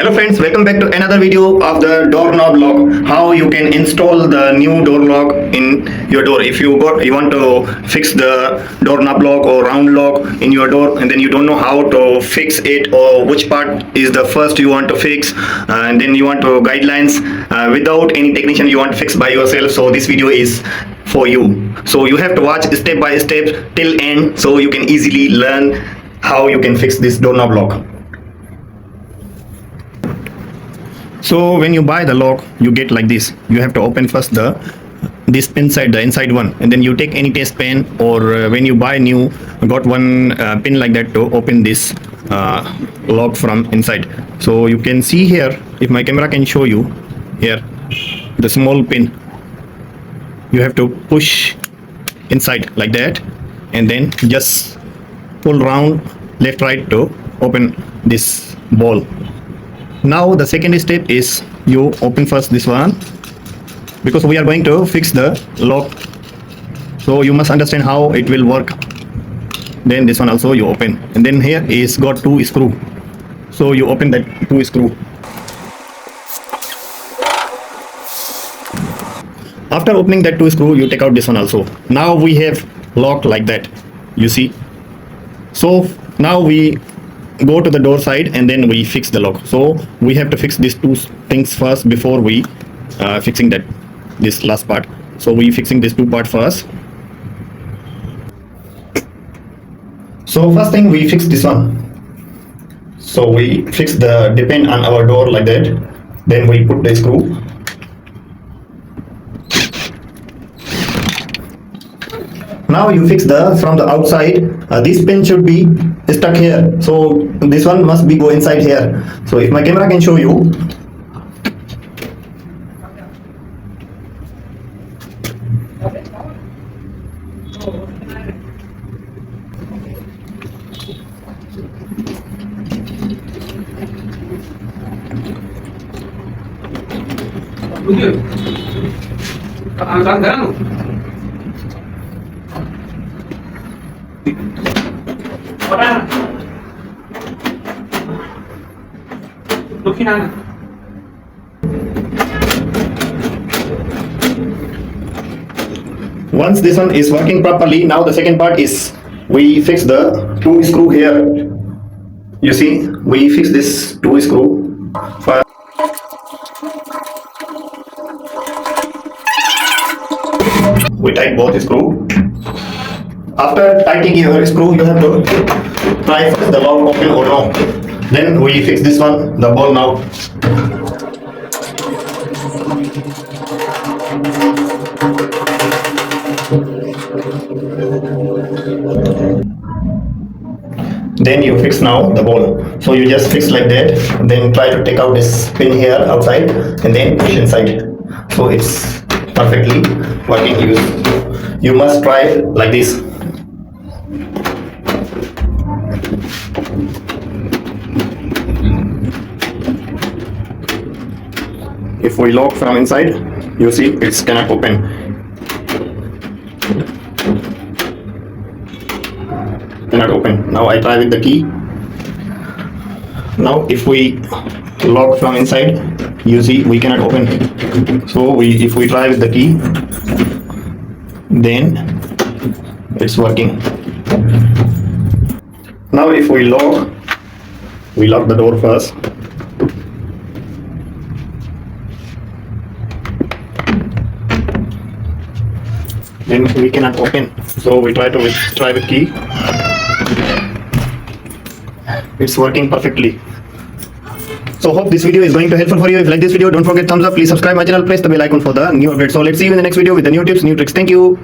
Hello friends, welcome back to another video of the doorknob lock. How you can install the new door lock in your door. If you want to fix the doorknob lock or round lock in your door, and then you don't know how to fix it or which part is the first you want to fix, and then you want to guidelines without any technician, you want to fix by yourself. So this video is for you. So you have to watch step by step till end so you can easily learn how you can fix this doorknob lock. So when you buy the lock, you get like this. You have to open first this pin side, the inside one, and then you take any test pen, or when you buy new, got one pin like that to open this lock from inside. So you can see here, if my camera can show you here, the small pin. You have to push inside like that, and then just pull round left right to open this ball. Now the second step is you open first this one, because we are going to fix the lock, so you must understand how it will work. Then this one also you open, and then here is got two screw, so you open that two screw. After opening that two screw, you take out this one also. Now we have lock like that, you see. So now we go to the door side and then we fix the lock. So we have to fix these two things first before we fixing this last part. So we fixing this two part first. So first thing we fix this one. So we fix the depend on our door like that. Then we put the screw. Now you fix from the outside. This pin should be stuck here, so this one must be go inside here. So if my camera can show you, once this one is working properly, now the second part is we fix the two screw here. You see, we fix this two screw first. We tighten both screw. After tightening your screw, you have to try first the lock open or no. Then we fix this one, the ball now. Then you fix now the ball. So you just fix like that, then try to take out this pin here outside and then push inside. So it's perfectly working. You must try like this. If we lock from inside, you see it cannot open. Cannot open. Now I try with the key. Now if we lock from inside, you see we cannot open. So if we try with the key, then it's working. Now if we lock the door first. Then we cannot open, so we try with key. It's working perfectly. So hope this video is going to helpful for you. If you like this video, don't forget thumbs up. Please subscribe my channel, press the bell icon for the new updates. So let's see you in the next video with the new tips, new tricks. Thank you.